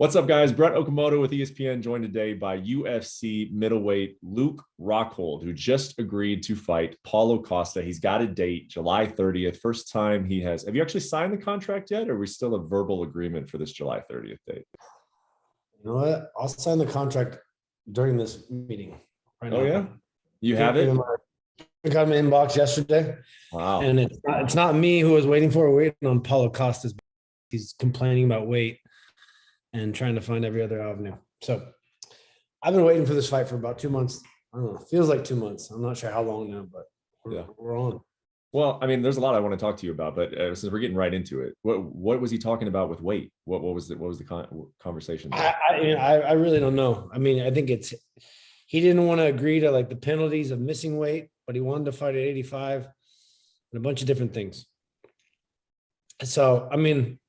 What's up, guys? Brett Okamoto with ESPN, joined today by UFC middleweight Luke Rockhold, who just agreed to fight Paulo Costa. He's got a date, July 30th. First time he has. Have you actually signed the contract yet, or are we still a verbal agreement for this July 30th date? You know what? I'll sign the contract during this meeting right now. Oh, yeah? You have it? I got my inbox yesterday. Wow. And it's not me who was waiting on Paulo Costa's. He's complaining about weight and trying to find every other avenue. So I've been waiting for this fight for about 2 months. I don't know. It feels like 2 months. I'm not sure how long now, but we're on. Well, I mean, there's a lot I want to talk to you about, but since we're getting right into it, what was he talking about with weight? What was the conversation there? I really don't know. I mean, I think he didn't want to agree to like the penalties of missing weight, but he wanted to fight at 85 and a bunch of different things. So, I mean,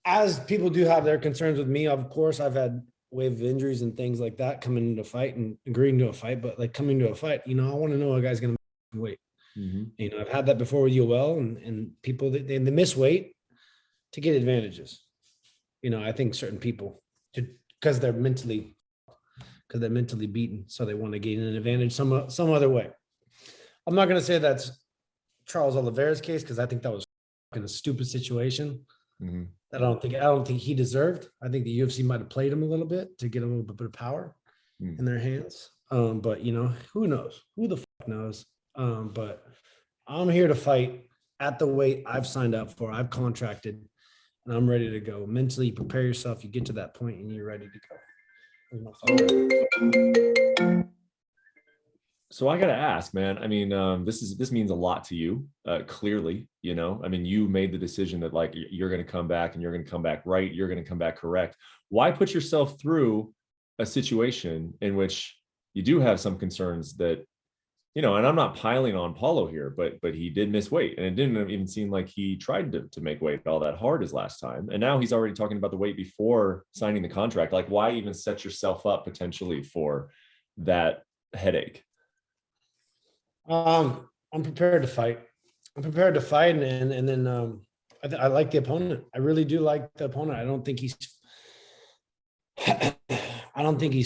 as people do have their concerns with me, of course, I've had wave of injuries and things like that coming into a fight and agreeing to a fight, but like coming to a fight, I want to know a guy's going to weight. Mm-hmm. I've had that before with UL and people, they miss weight to get advantages. I think certain people, because they're mentally beaten, so they want to gain an advantage some other way. I'm not going to say that's Charles Oliveira's case, because I think that was a stupid situation. Mm-hmm. I don't think he deserved. I think the UFC might have played him a little bit to get a little bit of power in their hands. But who knows? Who the fuck knows? But I'm here to fight at the weight I've signed up for. I've contracted, and I'm ready to go. Mentally prepare yourself. You get to that point, and you're ready to go. So I got to ask, man, I mean, this means a lot to you, clearly, I mean, you made the decision that like, you're going to come back and you're going to come back right. You're going to come back correct. Why put yourself through a situation in which you do have some concerns that, and I'm not piling on Paulo here, but he did miss weight, and it didn't even seem like he tried to make weight all that hard as last time. And now he's already talking about the weight before signing the contract. Like, why even set yourself up potentially for that headache? I'm prepared to fight. And then I like the opponent. I really do like the opponent. I don't think he's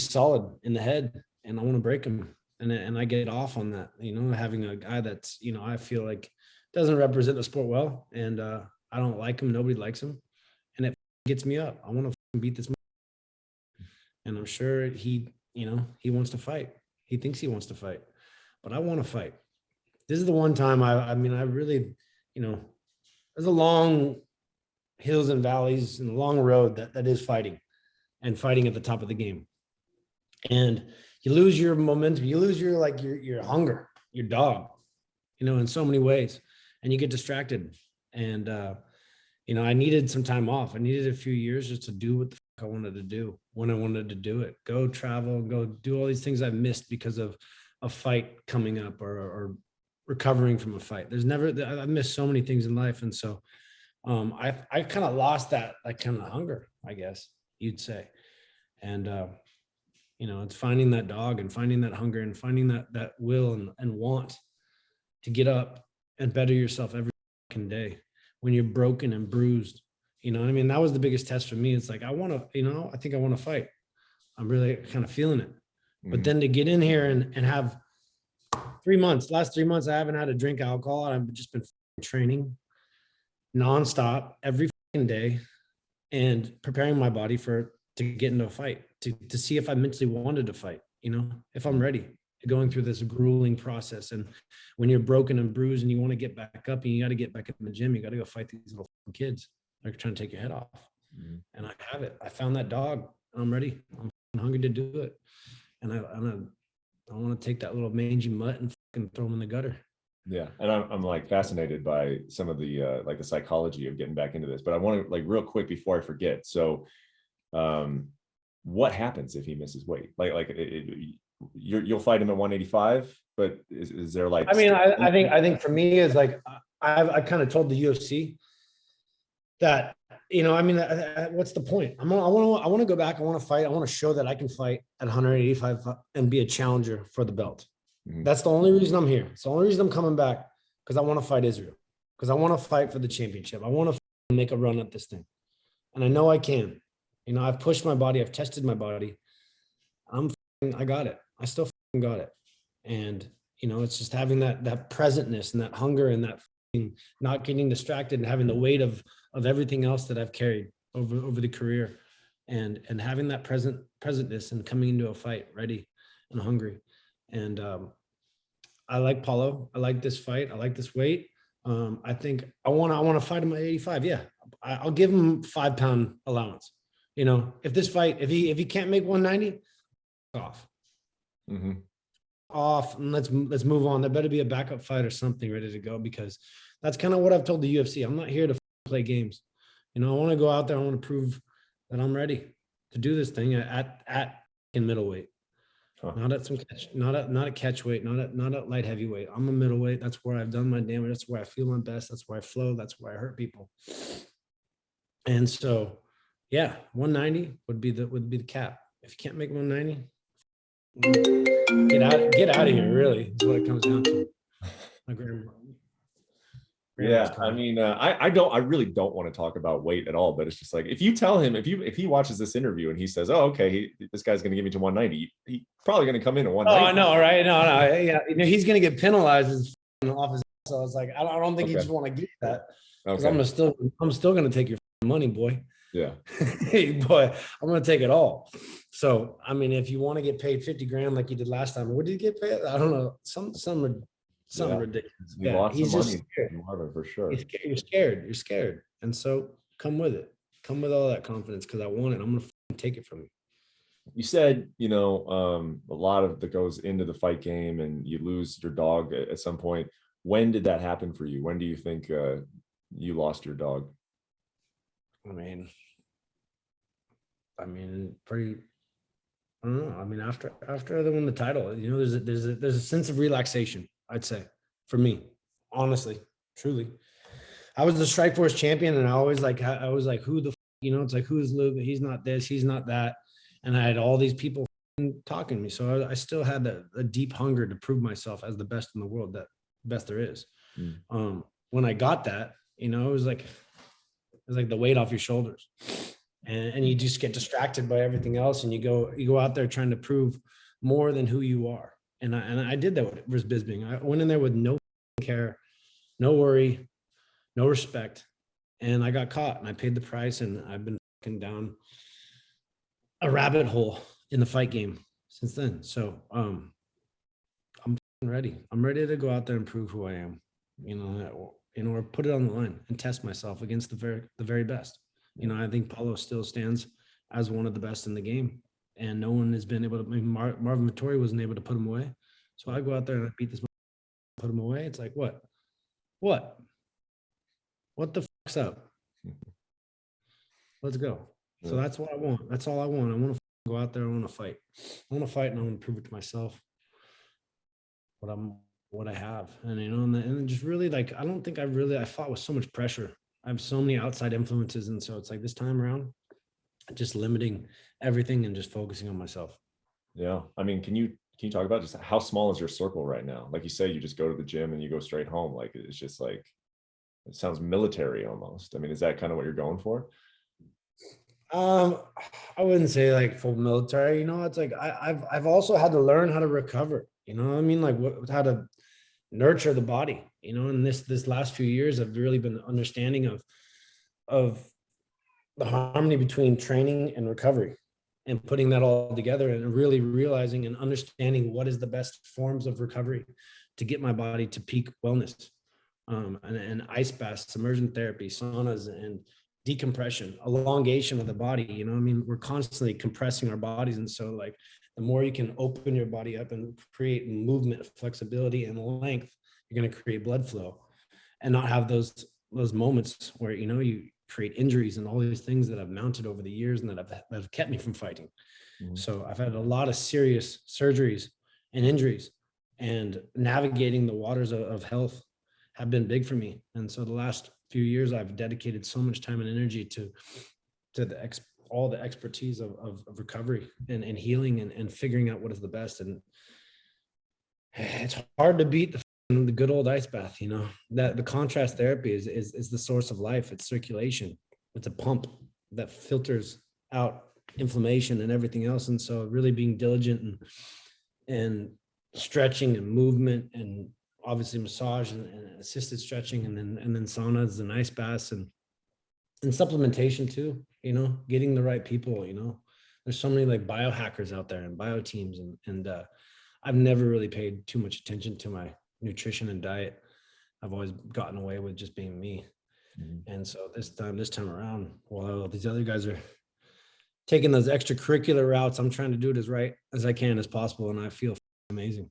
solid in the head, and I want to break him. And I get off on that. Having a guy that's I feel like doesn't represent the sport well, and I don't like him. Nobody likes him, and it gets me up. I want to beat this man. And I'm sure he wants to fight. He thinks he wants to fight. But I want to fight. This is the one time I really, there's a long hills and valleys and a long road that is fighting at the top of the game. And you lose your momentum. You lose your hunger, your dog, in so many ways, and you get distracted. And, I needed some time off. I needed a few years just to do what the fuck I wanted to do when I wanted to do it. Go travel, go do all these things I've missed because of a fight coming up or recovering from a fight. I've missed so many things in life. And so I kind of lost that kind of hunger, I guess you'd say. And, it's finding that dog and finding that hunger and finding that will and want to get up and better yourself every day when you're broken and bruised. That was the biggest test for me. It's like, I think I want to fight. I'm really kind of feeling it. But then to get in here and have 3 months, last 3 months, I haven't had a drink alcohol. I've just been training nonstop every day and preparing my body to get into a fight, to see if I mentally wanted to fight, if I'm ready, going through this grueling process. And when you're broken and bruised and you want to get back up and you got to get back in the gym, you got to go fight these little kids. They're trying to take your head off. And I have it. I found that dog. I'm ready. I'm hungry to do it. And I want to take that little mangy mutt and fucking throw him in the gutter. Yeah. And I'm like fascinated by some of the the psychology of getting back into this, but I want to real quick before I forget. So what happens if he misses weight? You'll fight him at 185, but is there I think for me is I kind of told the UFC that, what's the point? I want to go back. I want to fight. I want to show that I can fight at 185 and be a challenger for the belt. Mm-hmm. That's the only reason I'm here. It's the only reason I'm coming back, because I want to fight Israel, because I want to fight for the championship. I want to make a run at this thing, and I know I can. You know, I've pushed my body, I've tested my body. I got it. I still got it. And, you know, it's just having that presentness and that hunger and that not getting distracted and having the weight of everything else that I've carried over the career, and having that presentness and coming into a fight ready and hungry. And I like Paulo. I like this fight. I like this weight. I think I want to fight him at 85. Yeah, I'll give him 5-pound allowance. You know, if this fight, if he can't make 190, off. Mm-hmm. Off, and let's move on. There better be a backup fight or something ready to go, because that's kind of what I've told the UFC. I'm not here to play games. You know, I want to go out there. I want to prove that I'm ready to do this thing at in middleweight. Huh. Not at catch weight, not at light heavyweight. I'm a middleweight. That's where I've done my damage. That's where I feel my best. That's where I flow. That's where I hurt people. And so, yeah, 190 would be the cap. If you can't make 190, get out of here. Really, is what it comes down to. Yeah, I mean, I really don't want to talk about weight at all, but it's just like, if you tell him, if he watches this interview and he says, oh, okay, this guy's going to give me to 190, he's probably going to come in at 190. Oh, I know, right? No, yeah, you know, he's going to get penalized off his. So it's like, I don't think he just want to get that, because I'm still going to take your money, boy. Yeah. Hey, boy, I'm going to take it all. So, I mean, if you want to get paid 50 grand like you did last time, what did you get paid? I don't know. Something ridiculous. Yeah, he's just money scared. For sure. You're scared. And so come with it. Come with all that confidence, because I want it. I'm going to take it from you. You said, you know, a lot of that goes into the fight game, and you lose your dog at some point. When did that happen for you? When do you think you lost your dog? I mean, pretty. I don't know. I mean, after they won the title, you know, there's a sense of relaxation, I'd say, for me, honestly, truly. I was the Strikeforce champion, and I was like, who the, you know, it's like, who's Luke? He's not this, he's not that, and I had all these people talking to me. So I still had a deep hunger to prove myself as the best in the world, that best there is. When I got that, you know, it was like the weight off your shoulders. And you just get distracted by everything else, and you go out there trying to prove more than who you are. And I did that with Riz Bisping. I went in there with no care, no worry, no respect, and I got caught, and I paid the price, and I've been down a rabbit hole in the fight game since then. So I'm ready. I'm ready to go out there and prove who I am, you know, or put it on the line and test myself against the very best. You know, I think Paulo still stands as one of the best in the game, and no one has been able to. I mean, Marvin Vettori wasn't able to put him away. So I go out there and I beat this, put him away. It's like, what the fuck's up? Let's go. So that's what I want. That's all I want. I want to go out there. I want to fight. I want to fight, and I want to prove it to myself what I have. And, you know, and just really, like, I don't think I fought with so much pressure. I have so many outside influences. And so it's like, this time around, just limiting everything and just focusing on myself. Yeah. I mean, can you talk about just how small is your circle right now? Like you say, you just go to the gym and you go straight home. Like, it's just like, it sounds military almost. I mean, is that kind of what you're going for? I wouldn't say like full military, you know. It's like I've also had to learn how to recover, you know what I mean? Like how to nurture the body, you know. And this last few years, I've really been understanding of the harmony between training and recovery, and putting that all together, and really realizing and understanding what is the best forms of recovery to get my body to peak wellness. And ice baths, immersion therapy, saunas, and decompression, elongation of the body. You know, I mean, we're constantly compressing our bodies. And so, like, the more you can open your body up and create movement, flexibility, and length, you're going to create blood flow and not have those moments where, you know, you create injuries and all these things that have mounted over the years and that have kept me from fighting. Mm-hmm. So I've had a lot of serious surgeries and injuries, and navigating the waters of health have been big for me. And so the last few years, I've dedicated so much time and energy to all the expertise of recovery and healing and figuring out what is the best. And it's hard to beat the good old ice bath, you know. That the contrast therapy is the source of life. It's circulation. It's a pump that filters out inflammation and everything else. And so really being diligent and stretching and movement, and obviously massage and assisted stretching, and then saunas and ice baths and supplementation too, you know, getting the right people, you know. There's so many like biohackers out there and bio teams, and I've never really paid too much attention to my nutrition and diet. I've always gotten away with just being me. And so this time around, while these other guys are taking those extracurricular routes, I'm trying to do it as right as I can as possible. And I feel amazing.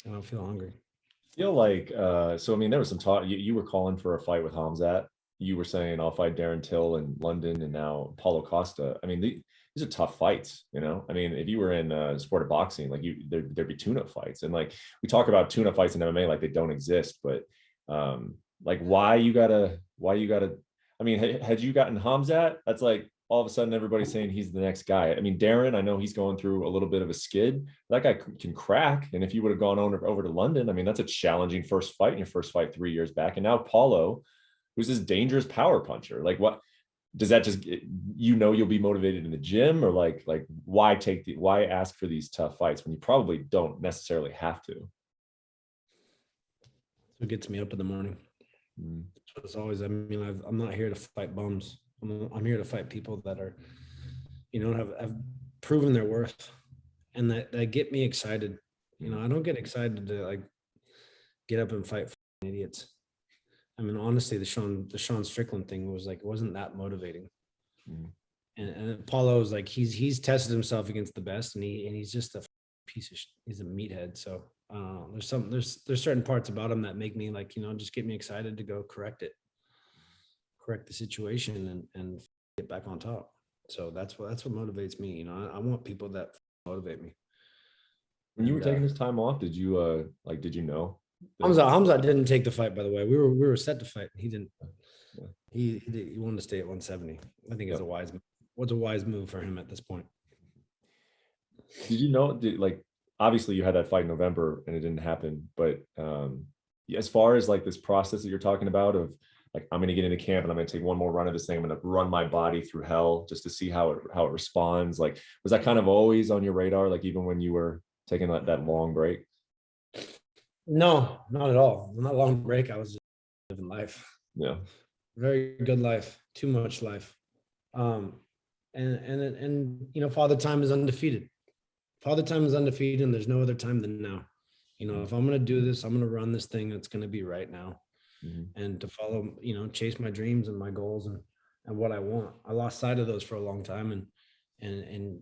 I don't feel hungry. I feel like, so, I mean, there was some talk, you were calling for a fight with Khamzat. You were saying, I'll fight Darren Till in London, and now Paulo Costa. I mean, these are tough fights, you know? I mean, if you were in the sport of boxing, like there'd be tune-up fights. And like, we talk about tune-up fights in MMA like they don't exist, but like why you gotta, I mean, had you gotten Khamzat, that's like, all of a sudden everybody's saying he's the next guy. I mean, Darren, I know he's going through a little bit of a skid. That guy can crack. And if you would have gone over to London, I mean, that's a challenging first fight in your first fight 3 years back. And now Paulo, who's this dangerous power puncher. Like, what does that just, you know, you'll be motivated in the gym, or like why ask for these tough fights when you probably don't necessarily have to? It gets me up in the morning. So it's always, I mean, I'm not here to fight bums. I'm here to fight people that are, you know, have proven their worth, and that get me excited. You know, I don't get excited to like get up and fight idiots. I mean, honestly, the Sean Strickland thing was like, it wasn't that motivating. And Paulo's like, he's tested himself against the best, and he's just a piece of he's a meathead. So there's certain parts about him that make me like, you know, just get me excited to go correct the situation and get back on top. So that's what motivates me. You know, I want people that motivate me. When you were taking this time off, did you did you know? Khamzat didn't take the fight, by the way. We were set to fight. He didn't. Yeah. He wanted to stay at 170. I think it's a wise move for him at this point. Did you know, like, obviously you had that fight in November and it didn't happen, but as far as like this process that you're talking about of like, I'm going to get into camp and I'm going to take one more run of this thing, I'm going to run my body through hell just to see how it responds. Like, was that kind of always on your radar? Like, even when you were taking that long break? No, not at all. Not a long break. I was just living life. Yeah. Very good life. Too much life. And you know, Father Time is undefeated. Father Time is undefeated, and there's no other time than now. You know, if I'm going to do this, I'm going to run this thing. It's going to be right now. And to follow, you know, chase my dreams and my goals and what I want. I lost sight of those for a long time, and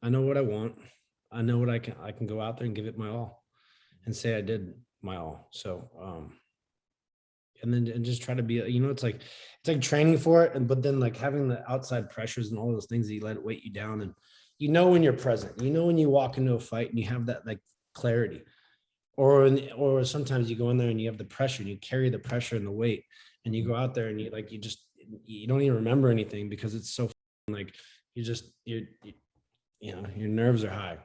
I know what I want. I know what I can go out there and give it my all and say I did my all. So and just try to be, you know, it's like training for it, but then like having the outside pressures and all those things that you let it weight you down. And you know, when you're present, you know, when you walk into a fight and you have that like clarity, or sometimes you go in there and you have the pressure and you carry the pressure and the weight, and you go out there and you don't even remember anything because it's so like you know, your nerves are high.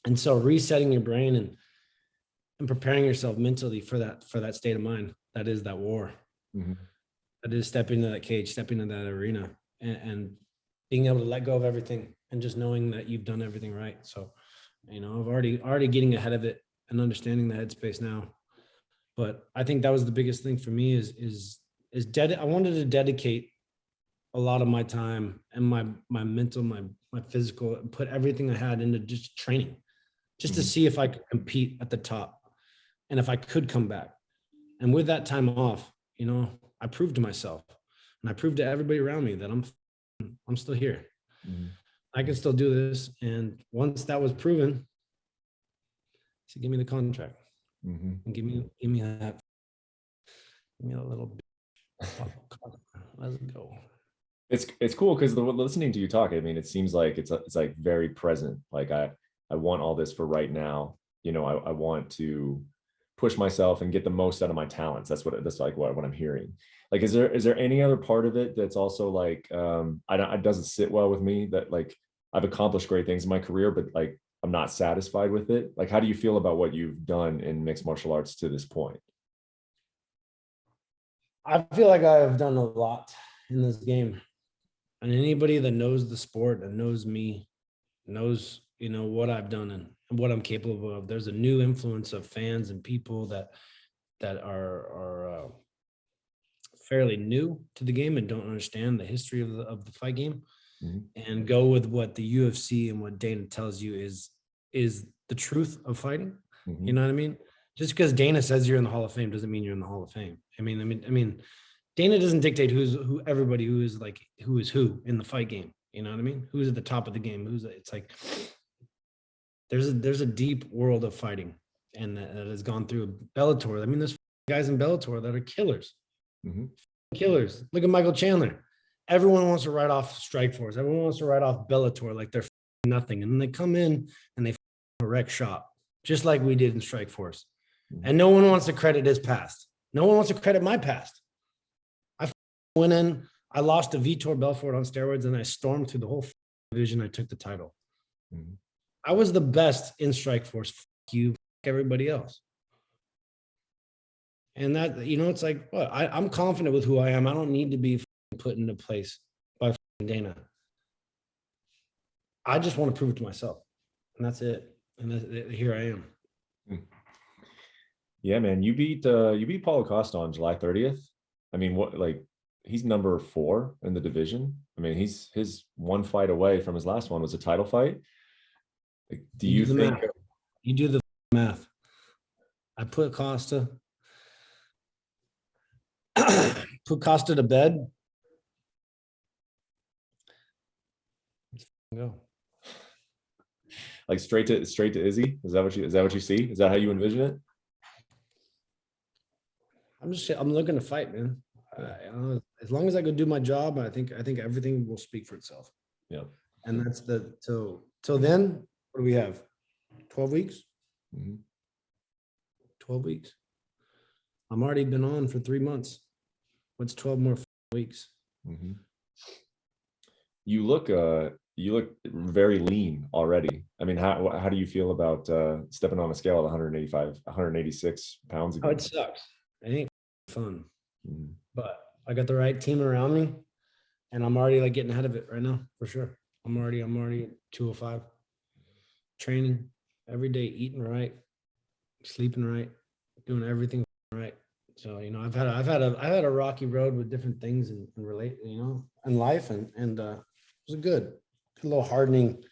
And so resetting your brain and preparing yourself mentally for that state of mind, that is that war. That is stepping into that cage, stepping into that arena, and being able to let go of everything and just knowing that you've done everything right. So, you know, I've already getting ahead of it and understanding the headspace now. But I think that was the biggest thing for me is I wanted to dedicate a lot of my time and my mental, my physical, and put everything I had into just training, just to see if I could compete at the top and if I could come back. And with that time off, you know, I proved to myself and I proved to everybody around me that I'm still here. I can still do this. And once that was proven, so give me the contract and give me that little bit. Let's go. It's cool because listening to you talk, I mean, it seems like it's like very present. Like I want all this for right now. You know, I want to push myself and get the most out of my talents. That's like what I'm hearing. Like, is there any other part of it that's also like it doesn't sit well with me, that like I've accomplished great things in my career, but like I'm not satisfied with it? Like, how do you feel about what you've done in mixed martial arts to this point? I feel like I've done a lot in this game. And anybody that knows the sport and knows me knows, what I've done and what I'm capable of. There's a new influence of fans and people that are fairly new to the game and don't understand the history of the fight game, and go with what the UFC and what Dana tells you is the truth of fighting. You know what I mean? Just because Dana says you're in the Hall of Fame doesn't mean you're in the Hall of Fame. I mean, Dana doesn't dictate who everybody who is who in the fight game. You know what I mean? Who's at the top of the game? It's like there's a deep world of fighting, and that has gone through Bellator. I mean, there's guys in Bellator that are killers. Killers. Look at Michael Chandler. Everyone wants to write off Strikeforce. Everyone wants to write off Bellator like they're nothing, and then they come in and they wreck shop, just like we did in Strikeforce. And no one wants to credit his past. No one wants to credit my past. I went in, I lost to Vitor Belfort on steroids, and I stormed through the whole division. I took the title. I was the best in Strikeforce. You, everybody else. And that, it's like, what? I'm confident with who I am. I don't need to be put into place by Dana. I just want to prove it to myself. And that's it. And here I am. Yeah, man, you beat Paulo Costa on July 30th. I mean, he's number 4 in the division. I mean, his one fight away from his last one was a title fight. Do you think you do the math? I put Costa to bed. Let's go. Like straight to Izzy? Is that what you see? Is that how you envision it? I'm looking to fight, man. As long as I go do my job, I think everything will speak for itself. Yeah. And that's till then, what do we have? 12 weeks? 12 weeks. I'm already been on for 3 months. What's 12 more weeks? You look very lean already. I mean, how do you feel about stepping on a scale of 186 pounds again? Oh, it sucks. It ain't fun. But I got the right team around me, and I'm already getting ahead of it right now, for sure. I'm already at 205. Training every day, eating right, sleeping right, doing everything right. So, I've had a rocky road with different things and relate, in life, and it was a little hardening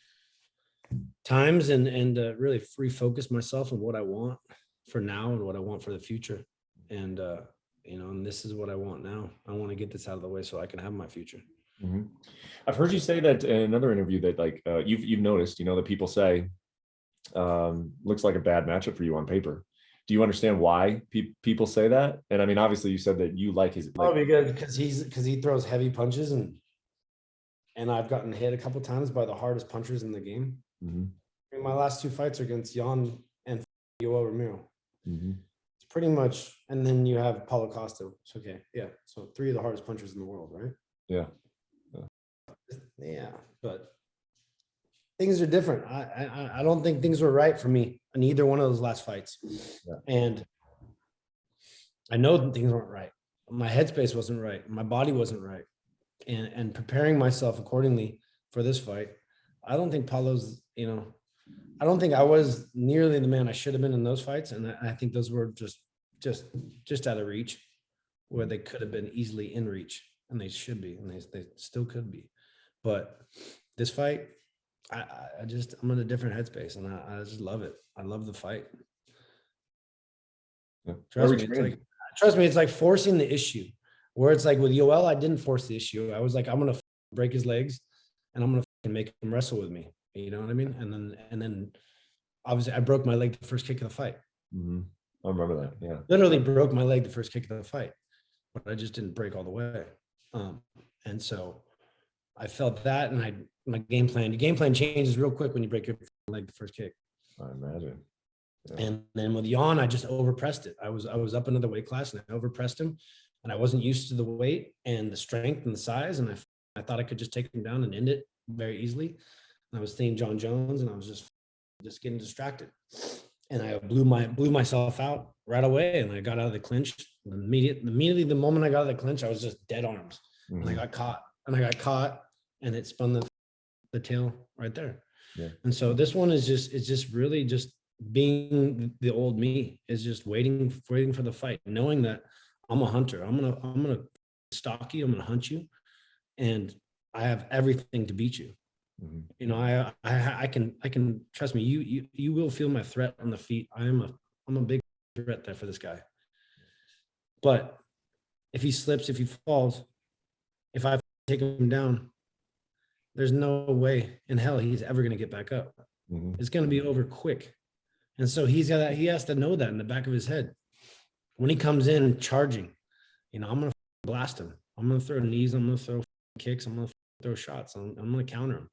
times, and really refocus myself on what I want for now and what I want for the future. And, and this is what I want now. I want to get this out of the way so I can have my future. I've heard you say that in another interview that you've noticed, that people say, looks like a bad matchup for you on paper. Do you understand why people say that? And I mean, obviously you said that you like his. Because he throws heavy punches, and I've gotten hit a couple times by the hardest punchers in the game. I mean, my last 2 fights are against Jan and Yoel Romero. It's pretty much, and then you have Paulo Costa. It's okay. Yeah. So 3 of the hardest punchers in the world, right? Yeah. Yeah. But things are different. I don't think things were right for me in either one of those last fights. Yeah. And I know that things weren't right. My headspace wasn't right. My body wasn't right. And preparing myself accordingly for this fight, I don't think Paulo's, I don't think I was nearly the man I should have been in those fights. And I think those were just out of reach, where they could have been easily in reach, and they should be, and they still could be. But this fight, I'm in a different headspace, and I just love it. I love the fight. Yeah. Trust me, it's like forcing the issue, where it's like with Yoel, I didn't force the issue. I was like, I'm going to break his legs, and I'm going to make him wrestle with me. You know what I mean? And then obviously I broke my leg the first kick of the fight. I remember that. Yeah. Literally broke my leg the first kick of the fight, but I just didn't break all the way. And so I felt that, and my game plan changes real quick when you break your leg the first kick. I imagine. Yeah. And then with Jan, I just overpressed it. I was up another weight class, and I overpressed him, and I wasn't used to the weight and the strength and the size. And I thought I could just take him down and end it very easily. And I was seeing John Jones, and I was just getting distracted. And I blew myself out right away. And I got out of the clinch. Immediately the moment I got out of the clinch, I was just dead arms. And I got caught. and it spun the tail right there. Yeah. And so this one is just really just being the old me, is just waiting for the fight, knowing that I'm a hunter. I'm gonna stalk you. I'm gonna hunt you, and I have everything to beat you. Mm-hmm. You know, I can trust me. You will feel my threat on the feet. I'm a big threat there for this guy. But if he slips, if he falls, if I take him down, there's no way in hell he's ever going to get back up. Mm-hmm. It's going to be over quick. And so he has to know that in the back of his head. When he comes in charging, you know, I'm going to blast him. I'm going to throw knees. I'm going to throw kicks. I'm going to throw shots. I'm going to counter him.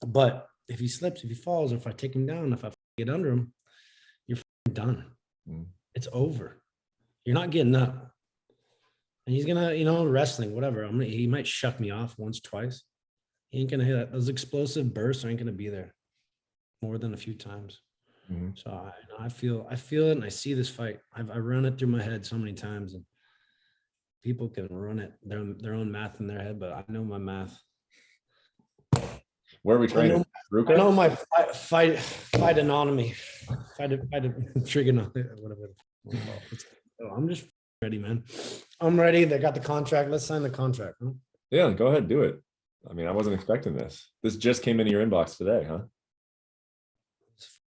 But if he slips, if he falls, or if I take him down, if I get under him, you're done. Mm-hmm. It's over. You're not getting up. And he's going to, you know, wrestling, whatever. He might shut me off once, twice. He ain't going to hit that. Those explosive bursts ain't going to be there more than a few times. Mm-hmm. So I feel it, and I see this fight. I run it through my head so many times, and people can run it their own math in their head, but I know my math. Where are we training? I know my fight anatomy, fight trigonometry, whatever. I'm just ready, man. I'm ready. They got the contract. Let's sign the contract. Huh? Yeah, go ahead, do it. I mean, I wasn't expecting this. This just came into your inbox today, huh?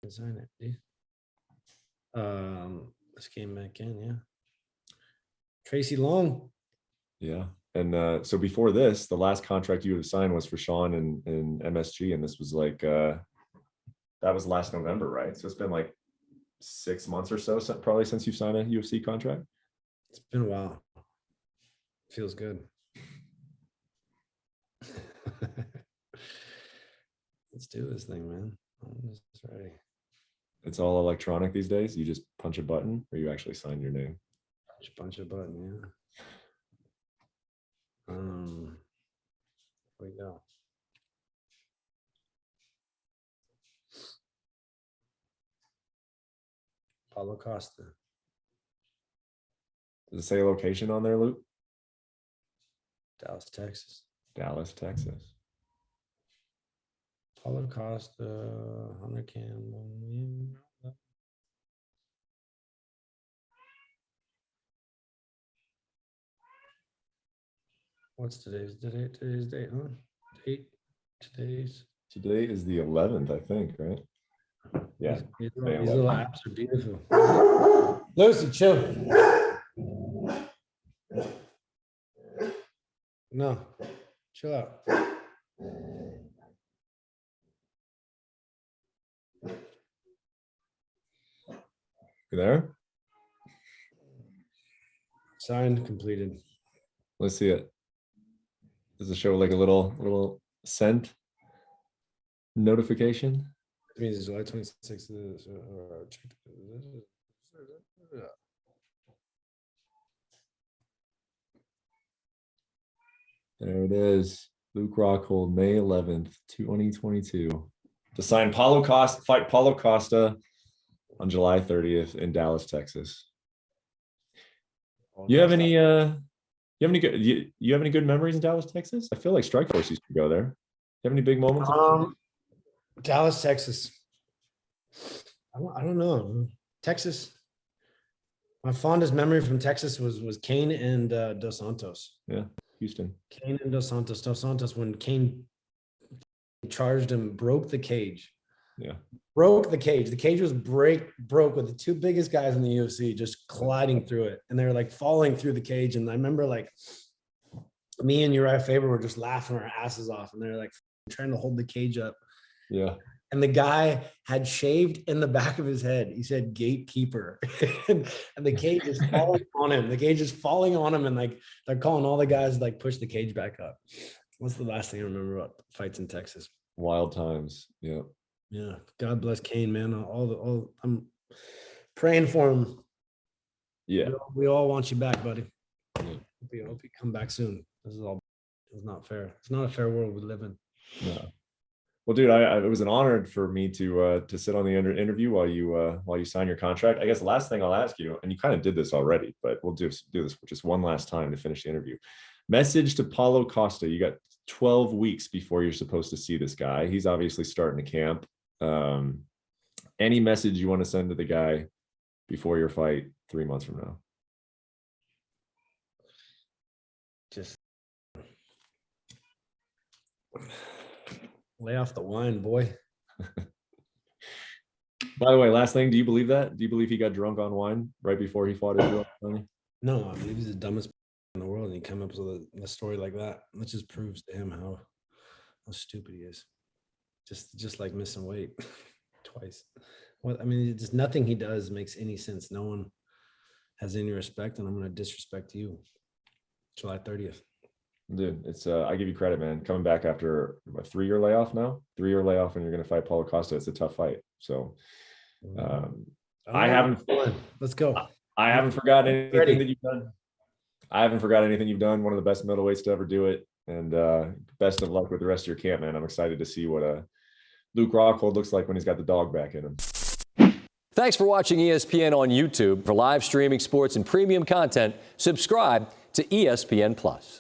Let's sign it, dude. This came back in, yeah. Tracy Long. Yeah. And so before this, the last contract you had signed was for Sean and MSG, and this was like that was last November, right? So it's been like 6 months or so probably since you've signed a UFC contract. It's been a while. Feels good. Let's do this thing, man. I'm just ready. It's all electronic these days. You just punch a button, or you actually sign your name. Just punch a button, yeah. Here we go. Paulo Costa. Does it say location on there, Luke? Dallas, Texas. Dallas, Texas. Paulo Costa, Hunter Campbell. What's today's date? Today's date, huh? Today is the 11th, I think, right? Yeah. These little apps are beautiful. Lucy, chill. No, chill out. You there? Signed, completed. Let's see it. Does it show like a little sent notification? It means it's July 26th. There it is. Luke Rockhold, May 11th, 2022. To sign Paulo Costa, fight Paulo Costa on July 30th in Dallas, Texas. You have any good memories in Dallas, Texas? I feel like Strikeforce used to go there. You have any big moments? Dallas, Texas. I don't know. Texas. My fondest memory from Texas was Kane and Dos Santos. Yeah, Houston. Kane and Dos Santos. Dos Santos, when Kane charged him, broke the cage. Yeah. Broke the cage. The cage was broke with the two biggest guys in the UFC just colliding through it. And they were like falling through the cage. And I remember like me and Uriah Faber were just laughing our asses off. And they're like trying to hold the cage up. Yeah. And the guy had shaved in the back of his head. He said gatekeeper. and the cage is falling on him. The cage is falling on him. And like they're calling all the guys to like push the cage back up. What's the last thing I remember about fights in Texas? Wild times. Yeah. Yeah. God bless Kane, man. I'm praying for him. Yeah. We all want you back, buddy. Yeah. Hope you come back soon. It's not fair. It's not a fair world we live in. No. Well, dude, it was an honor for me to sit on the interview while you sign your contract. I guess the last thing I'll ask you, and you kind of did this already, but we'll do this just one last time to finish the interview. Message to Paulo Costa. You got 12 weeks before you're supposed to see this guy. He's obviously starting to camp. Any message you want to send to the guy before your fight 3 months from now? Just lay off the wine, boy. By the way, last thing, do you believe that? Do you believe he got drunk on wine right before he fought Israel? No, I believe he's the dumbest in the world, and he come up with a story like that. That just proves to him how stupid he is. Just like missing weight twice. What I mean, just nothing he does makes any sense. No one has any respect, and I'm going to disrespect you. July 30th. Dude, it's I give you credit, man. Coming back after a 3-year layoff now, 3-year layoff, and you're going to fight Paulo Costa. It's a tough fight. So I haven't. Let's go. I haven't forgotten anything that you've done. I haven't forgotten anything you've done. One of the best middleweights to ever do it. And best of luck with the rest of your camp, man. I'm excited to see what Luke Rockhold looks like when he's got the dog back in him. Thanks for watching ESPN on YouTube. For live streaming sports and premium content, subscribe to ESPN+.